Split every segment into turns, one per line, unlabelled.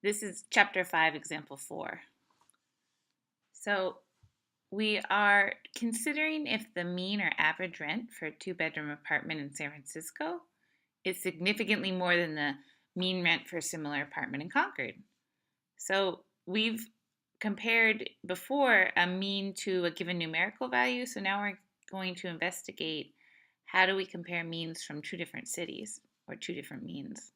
This is Chapter 5, Example 4. So we are considering if the mean or average rent for a two-bedroom apartment in San Francisco is significantly more than the mean rent for a similar apartment in Concord. So we've compared before a mean to a given numerical value, so now we're going to investigate how do we compare means from two different cities or two different means.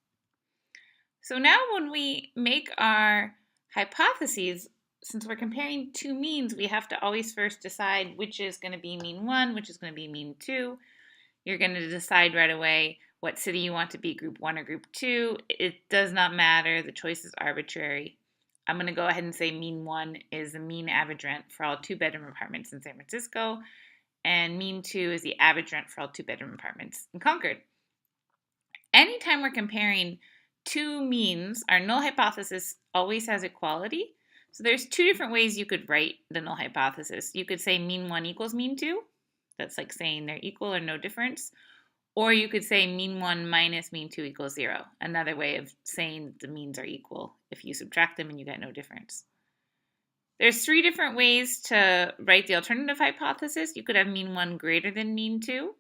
So now when we make our hypotheses, since we're comparing two means, we have to always first decide which is going to be mean 1, which is going to be mean 2. You're going to decide right away what city you want to be, group 1 or group 2. It does not matter. The choice is arbitrary. I'm going to go ahead and say mean 1 is the mean average rent for all two-bedroom apartments in San Francisco, and mean 2 is the average rent for all two-bedroom apartments in Concord. Anytime we're comparing two means, our null hypothesis always has equality. So there's two different ways you could write the null hypothesis. You could say mean 1 equals mean 2. That's like saying they're equal or no difference. Or you could say mean 1 minus mean 2 equals 0. Another way of saying the means are equal if you subtract them and you get no difference. There's three different ways to write the alternative hypothesis. You could have mean 1 greater than mean 2.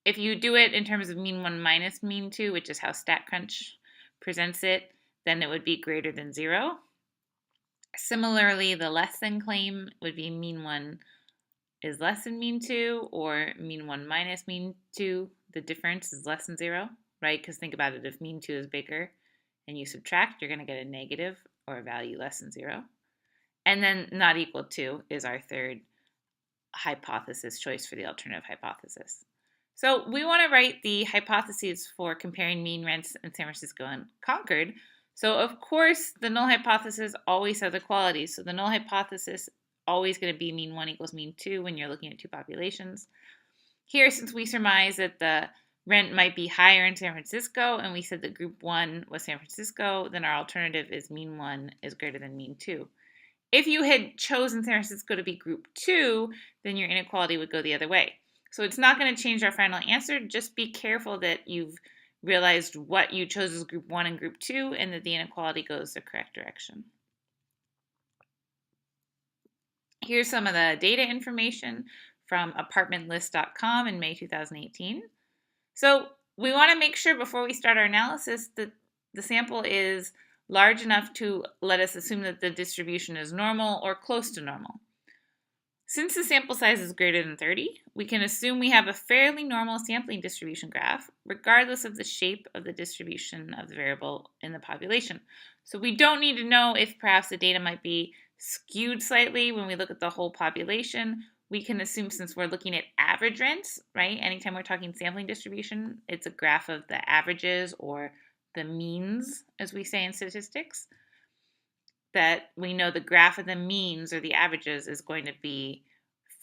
If you do it in terms of mean 1 minus mean 2, which is how StatCrunch presents it, then it would be greater than 0. Similarly, the less than claim would be mean 1 is less than mean 2, or mean 1 minus mean 2, the difference is less than 0, right? Because think about it, if mean 2 is bigger and you subtract, you're going to get a negative or a value less than 0. And then not equal to is our third hypothesis choice for the alternative hypothesis. So we want to write the hypotheses for comparing mean rents in San Francisco and Concord. So of course, the null hypothesis always has equality. So the null hypothesis always going to be mean 1 equals mean 2 when you're looking at two populations. Here, since we surmise that the rent might be higher in San Francisco, and we said that group 1 was San Francisco, then our alternative is mean 1 is greater than mean 2. If you had chosen San Francisco to be group 2, then your inequality would go the other way. So it's not going to change our final answer. Just be careful that you've realized what you chose as group 1 and group 2 and that the inequality goes the correct direction. Here's some of the data information from apartmentlist.com in May 2018. So we want to make sure before we start our analysis that the sample is large enough to let us assume that the distribution is normal or close to normal. Since the sample size is greater than 30, we can assume we have a fairly normal sampling distribution graph, regardless of the shape of the distribution of the variable in the population. So we don't need to know if perhaps the data might be skewed slightly when we look at the whole population. We can assume, since we're looking at average rents, right? Anytime we're talking sampling distribution, it's a graph of the averages or the means, as we say in statistics, that we know the graph of the means or the averages is going to be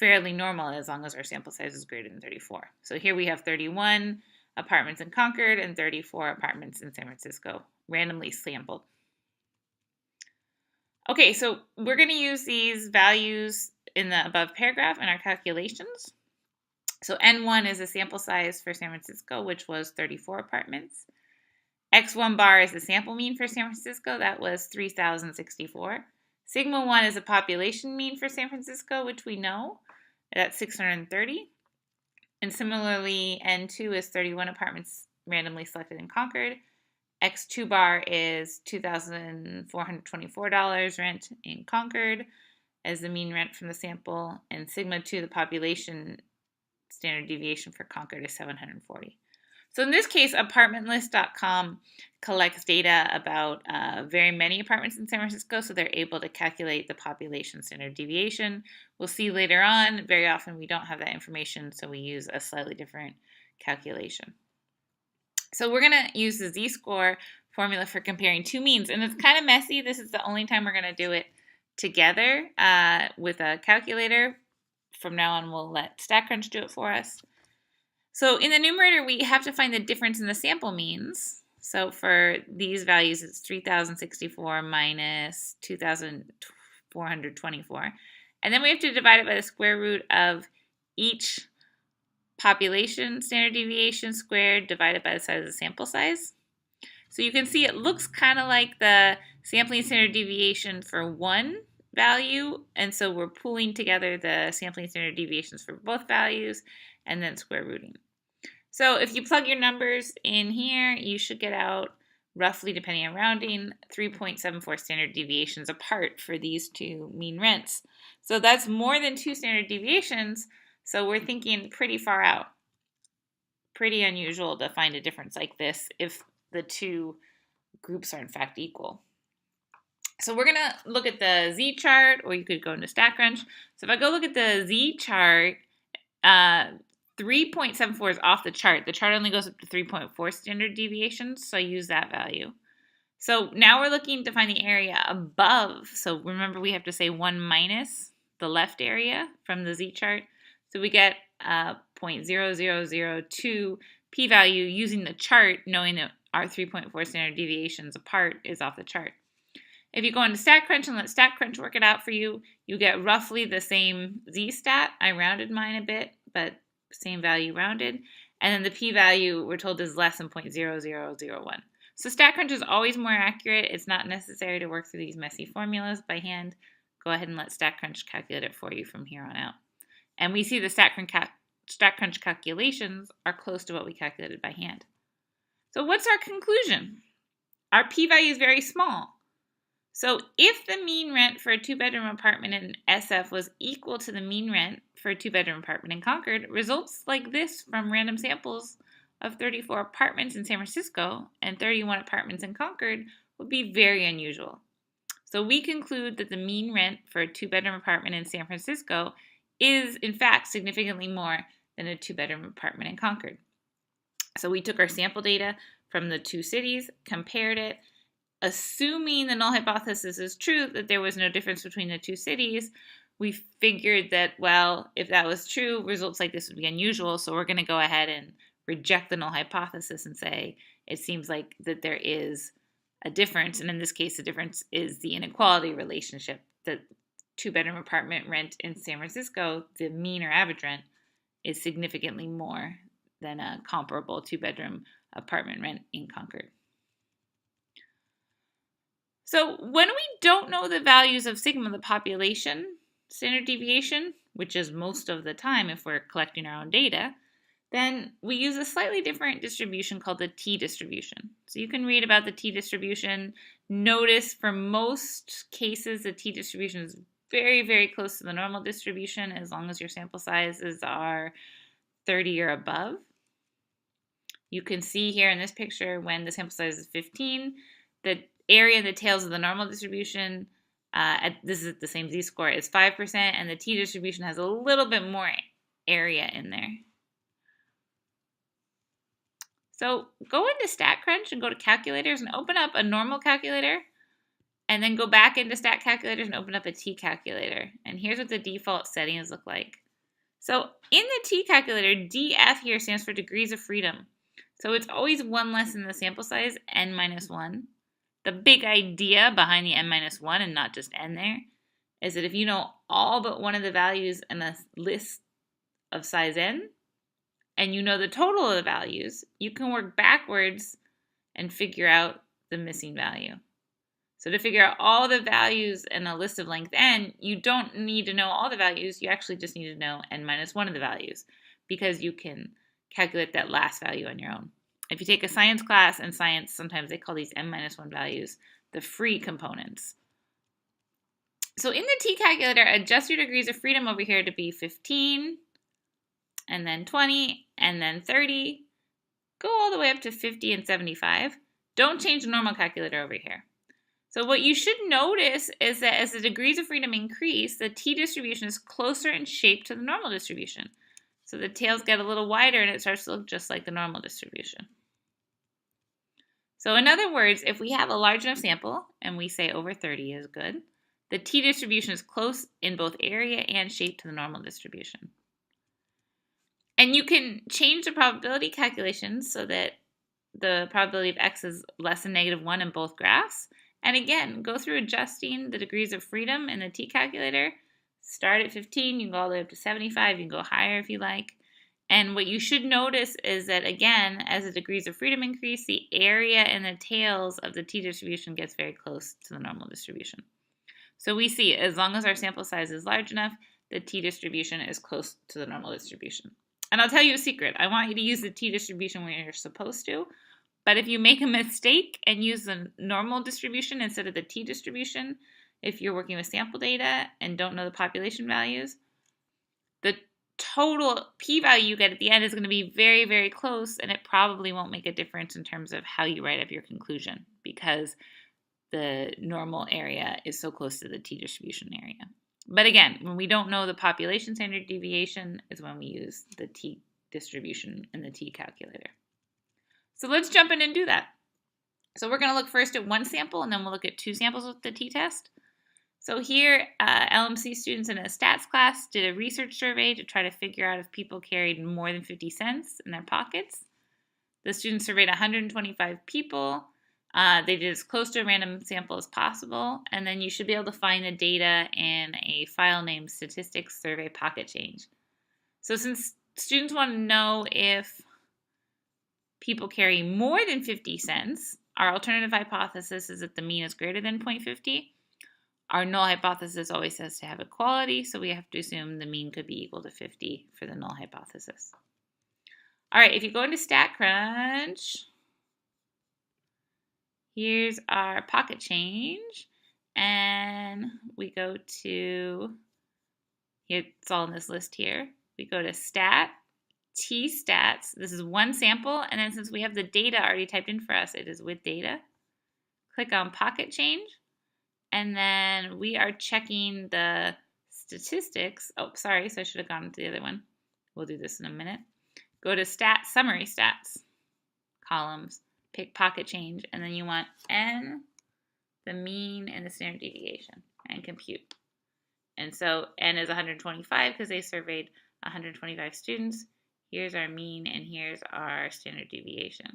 fairly normal as long as our sample size is greater than 34. So here we have 31 apartments in Concord and 34 apartments in San Francisco, randomly sampled. Okay, so we're going to use these values in the above paragraph in our calculations. So N1 is the sample size for San Francisco, which was 34 apartments. X1 bar is the sample mean for San Francisco, that was 3,064. Sigma 1 is a population mean for San Francisco, which we know, that's 630. And similarly, N2 is 31 apartments randomly selected in Concord. X2 bar is $2,424 rent in Concord as the mean rent from the sample, and Sigma 2, the population standard deviation for Concord, is 740. So in this case, apartmentlist.com collects data about very many apartments in San Francisco, so they're able to calculate the population standard deviation. We'll see later on, very often we don't have that information, so we use a slightly different calculation. So we're going to use the z-score formula for comparing two means, and it's kind of messy. This is the only time we're going to do it together with a calculator. From now on, we'll let StatCrunch do it for us. So in the numerator, we have to find the difference in the sample means. So for these values, it's 3,064 minus 2,424. And then we have to divide it by the square root of each population standard deviation squared divided by the size of the sample size. So you can see it looks kind of like the sampling standard deviation for one value, and so we're pooling together the sampling standard deviations for both values and then square rooting. So if you plug your numbers in here, you should get out roughly, depending on rounding, 3.74 standard deviations apart for these two mean rents. So that's more than 2 standard deviations, so we're thinking pretty far out. Pretty unusual to find a difference like this if the two groups are in fact equal. So we're going to look at the Z chart, or you could go into StatCrunch. So if I go look at the Z chart, 3.74 is off the chart. The chart only goes up to 3.4 standard deviations, so I use that value. So now we're looking to find the area above. So remember, we have to say 1 minus the left area from the Z chart. So we get 0.0002 p-value using the chart, knowing that our 3.4 standard deviations apart is off the chart. If you go into StatCrunch and let StatCrunch work it out for you, you get roughly the same Z-stat. I rounded mine a bit, but same value rounded. And then the p-value, we're told, is less than 0.0001. So StatCrunch is always more accurate. It's not necessary to work through these messy formulas by hand. Go ahead and let StatCrunch calculate it for you from here on out. And we see the StatCrunch calculations are close to what we calculated by hand. So what's our conclusion? Our p-value is very small. So if the mean rent for a 2-bedroom apartment in SF was equal to the mean rent for a 2-bedroom apartment in Concord, results like this from random samples of 34 apartments in San Francisco and 31 apartments in Concord would be very unusual. So we conclude that the mean rent for a 2-bedroom apartment in San Francisco is, in fact, significantly more than a 2-bedroom apartment in Concord. So we took our sample data from the two cities, compared it, assuming the null hypothesis is true, that there was no difference between the two cities. We figured that, well, if that was true, results like this would be unusual, so we're going to go ahead and reject the null hypothesis and say it seems like that there is a difference, and in this case, the difference is the inequality relationship. The 2-bedroom apartment rent in San Francisco, the mean or average rent, is significantly more than a comparable 2-bedroom apartment rent in Concord. So when we don't know the values of sigma, the population standard deviation, which is most of the time if we're collecting our own data, then we use a slightly different distribution called the T distribution. So you can read about the T distribution. Notice for most cases, the T distribution is very, very close to the normal distribution as long as your sample sizes are 30 or above. You can see here in this picture when the sample size is 15, the area in the tails of the normal distribution, this is the same z-score, is 5%, and the T distribution has a little bit more area in there. So go into StatCrunch and go to calculators and open up a normal calculator, and then go back into stat calculators and open up a T calculator. And here's what the default settings look like. So in the T calculator, DF here stands for degrees of freedom. So it's always one less than the sample size, n minus 1. The big idea behind the n minus 1 and not just n there is that if you know all but one of the values in a list of size n, and you know the total of the values, you can work backwards and figure out the missing value. So to figure out all the values in a list of length n, you don't need to know all the values, you actually just need to know n minus 1 of the values, because you can calculate that last value on your own. If you take a science class, and science, sometimes they call these n minus 1 values the free components. So in the T calculator, adjust your degrees of freedom over here to be 15, and then 20, and then 30. Go all the way up to 50 and 75. Don't change the normal calculator over here. So what you should notice is that as the degrees of freedom increase, the T distribution is closer in shape to the normal distribution. So the tails get a little wider and it starts to look just like the normal distribution. So in other words, if we have a large enough sample, and we say over 30 is good, the T distribution is close in both area and shape to the normal distribution. And you can change the probability calculations so that the probability of x is less than -1 in both graphs. And again, go through adjusting the degrees of freedom in the T calculator. Start at 15, you can go all the way up to 75, you can go higher if you like. And what you should notice is that, again, as the degrees of freedom increase, the area and the tails of the t-distribution gets very close to the normal distribution. So we see, as long as our sample size is large enough, the t-distribution is close to the normal distribution. And I'll tell you a secret. I want you to use the t-distribution when you're supposed to. But if you make a mistake and use the normal distribution instead of the t-distribution, if you're working with sample data and don't know the population values, the total p-value you get at the end is going to be very, very close, and it probably won't make a difference in terms of how you write up your conclusion because the normal area is so close to the t-distribution area. But again, when we don't know the population standard deviation is when we use the t-distribution in the t-calculator. So let's jump in and do that. So we're going to look first at one sample, and then we'll look at two samples with the t-test. So here, LMC students in a stats class did a research survey to try to figure out if people carried more than 50 cents in their pockets. The students surveyed 125 people. They did as close to a random sample as possible, and then you should be able to find the data in a file named Statistics Survey Pocket Change. So since students want to know if people carry more than 50 cents, our alternative hypothesis is that the mean is greater than 0.50. Our null hypothesis always says to have equality, so we have to assume the mean could be equal to 50 for the null hypothesis. All right, if you go into StatCrunch, here's our pocket change, and we go to, here, it's all in this list here. We go to Stat, T-Stats. This is one sample, and then since we have the data already typed in for us, it is with data. Click on pocket change. And then we are checking the statistics. Oh, sorry, so I should have gone to the other one. We'll do this in a minute. Go to Stat, Summary Stats, columns, pick Pocket Change, and then you want N, the mean, and the standard deviation, and compute. And so N is 125 because they surveyed 125 students. Here's our mean, and here's our standard deviation.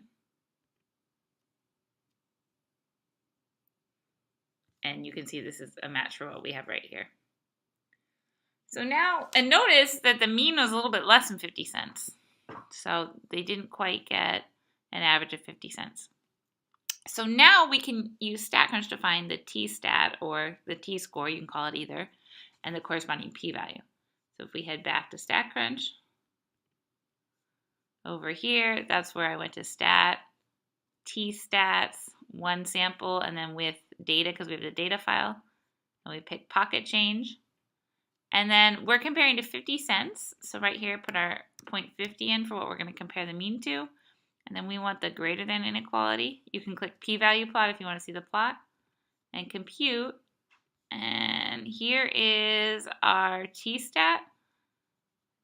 And you can see this is a match for what we have right here. So now, and notice that the mean was a little bit less than 50 cents. So they didn't quite get an average of 50 cents. So now we can use StatCrunch to find the t-stat, or the t-score, you can call it either, and the corresponding p-value. So if we head back to StatCrunch, over here, that's where I went to Stat, t-stats, one sample, and then with data, because we have the data file, and we pick pocket change. And then we're comparing to 50 cents. So right here, put our 0.50 in for what we're going to compare the mean to. And then we want the greater than inequality. You can click p-value plot if you want to see the plot, and compute. And here is our t-stat,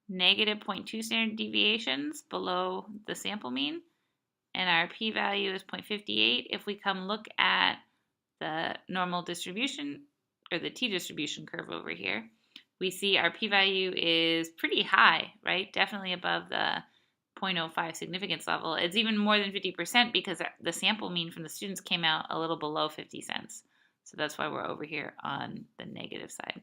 negative 0.2 standard deviations below the sample mean. And our p-value is 0.58. If we come look at the normal distribution, or the t-distribution curve over here, we see our p-value is pretty high, right? Definitely above the 0.05 significance level. It's even more than 50% because the sample mean from the students came out a little below 50 cents. So that's why we're over here on the negative side.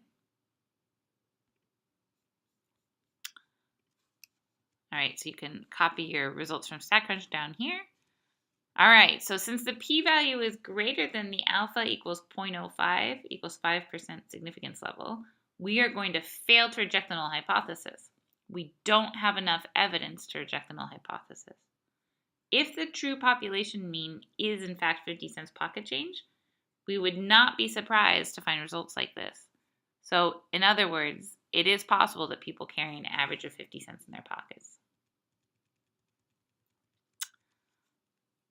All right, so you can copy your results from StatCrunch down here. All right, so since the p-value is greater than the alpha equals 0.05 equals 5% significance level, we are going to fail to reject the null hypothesis. We don't have enough evidence to reject the null hypothesis. If the true population mean is in fact 50 cents pocket change, we would not be surprised to find results like this. So in other words, it is possible that people carry an average of 50 cents in their pockets.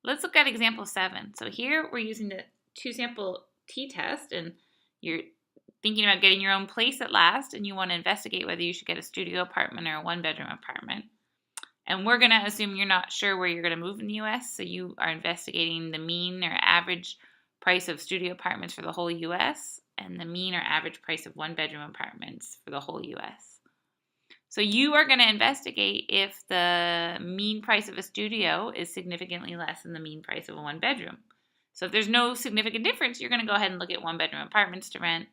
Let's look at example 7. So here we're using the two-sample t-test, and you're thinking about getting your own place at last, and you want to investigate whether you should get a studio apartment or a one-bedroom apartment. And we're going to assume you're not sure where you're going to move in the U.S., so you are investigating the mean or average price of studio apartments for the whole U.S. and the mean or average price of one-bedroom apartments for the whole U.S. So you are going to investigate if the mean price of a studio is significantly less than the mean price of a one-bedroom. So if there's no significant difference, you're going to go ahead and look at one-bedroom apartments to rent.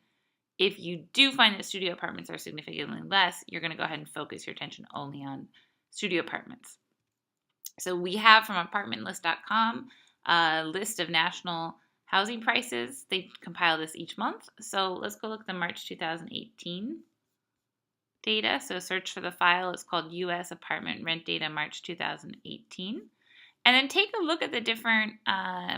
If you do find that studio apartments are significantly less, you're going to go ahead and focus your attention only on studio apartments. So we have from apartmentlist.com a list of national housing prices. They compile this each month. So let's go look at the March 2018 data. So search for the file. It's called U.S. Apartment Rent Data March 2018. And then take a look at the different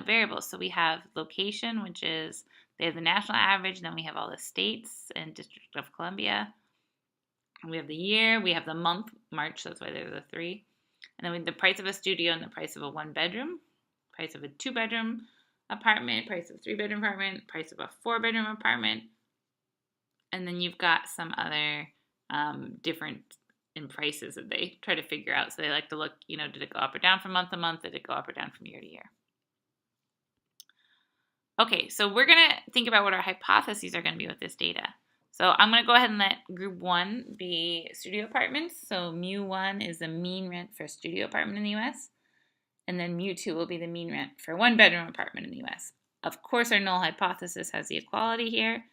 variables. So we have location, which is, they have the national average. Then we have all the states and District of Columbia. And we have the year. We have the month, March. That's why there's a 3. And then we have the price of a studio and the price of a 1-bedroom, price of a 2-bedroom apartment, price of a 3-bedroom apartment, price of a 4-bedroom apartment. And then you've got some other different in prices that they try to figure out. So they like to look, did it go up or down from month to month? Did it go up or down from year to year? Okay, so we're going to think about what our hypotheses are going to be with this data. So I'm going to go ahead and let group 1 be studio apartments. So mu1 is the mean rent for a studio apartment in the U.S. And then mu2 will be the mean rent for a 1-bedroom apartment in the U.S. Of course, our null hypothesis has the equality here.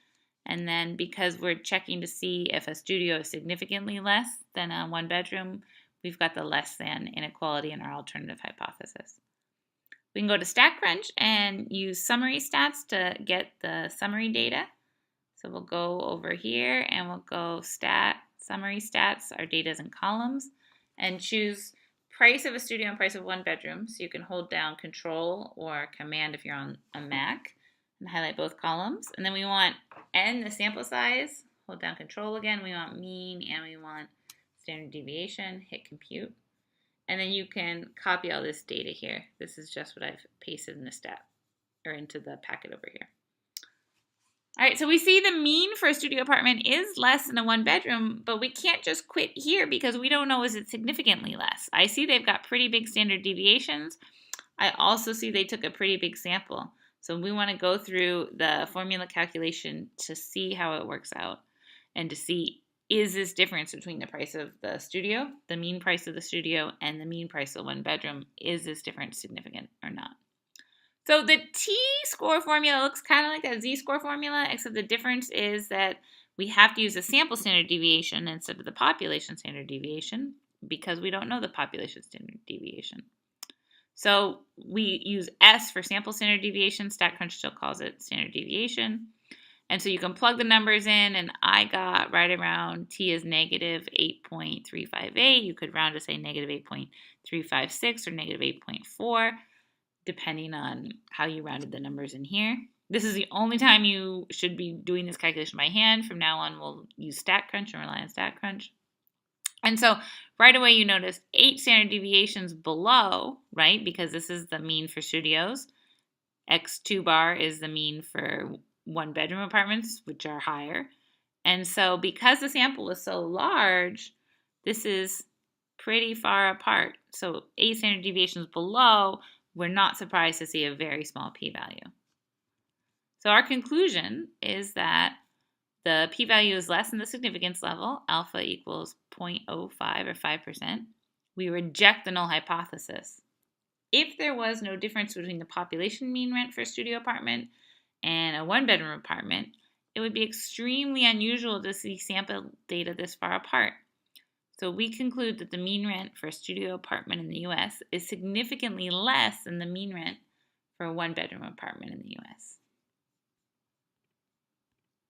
And then because we're checking to see if a studio is significantly less than a 1-bedroom, we've got the less than inequality in our alternative hypothesis. We can go to StatCrunch and use summary stats to get the summary data. So we'll go over here and we'll go summary stats, our data is in columns, and choose price of a studio and price of 1-bedroom. So you can hold down Control or Command if you're on a Mac and highlight both columns. And then we want N, the sample size, hold down Control again. We want mean and we want standard deviation, hit compute. And then you can copy all this data here. This is just what I've pasted in the stat or into the packet over here. All right, so we see the mean for a studio apartment is less than a 1-bedroom, but we can't just quit here because we don't know is it significantly less. I see they've got pretty big standard deviations. I also see they took a pretty big sample. So we want to go through the formula calculation to see how it works out and to see is this difference between the price of the studio, the mean price of the studio, and the mean price of 1-bedroom, is this difference significant or not? So the t-score formula looks kind of like that z-score formula, except the difference is that we have to use the sample standard deviation instead of the population standard deviation because we don't know the population standard deviation. So we use S for sample standard deviation. StatCrunch still calls it standard deviation. And so you can plug the numbers in, and I got right around t is negative 8.358. You could round to say negative 8.356 or negative 8.4, depending on how you rounded the numbers in here. This is the only time you should be doing this calculation by hand. From now on, we'll use StatCrunch and rely on StatCrunch. And so right away, you notice 8 standard deviations below, right? Because this is the mean for studios. X2 bar is the mean for 1-bedroom apartments, which are higher. And so because the sample is so large, this is pretty far apart. So 8 standard deviations below, we're not surprised to see a very small p-value. So our conclusion is that the p-value is less than the significance level, alpha equals 0.05 or 5%. We reject the null hypothesis. If there was no difference between the population mean rent for a studio apartment and a 1-bedroom apartment, it would be extremely unusual to see sample data this far apart. So we conclude that the mean rent for a studio apartment in the U.S. is significantly less than the mean rent for a 1-bedroom apartment in the U.S.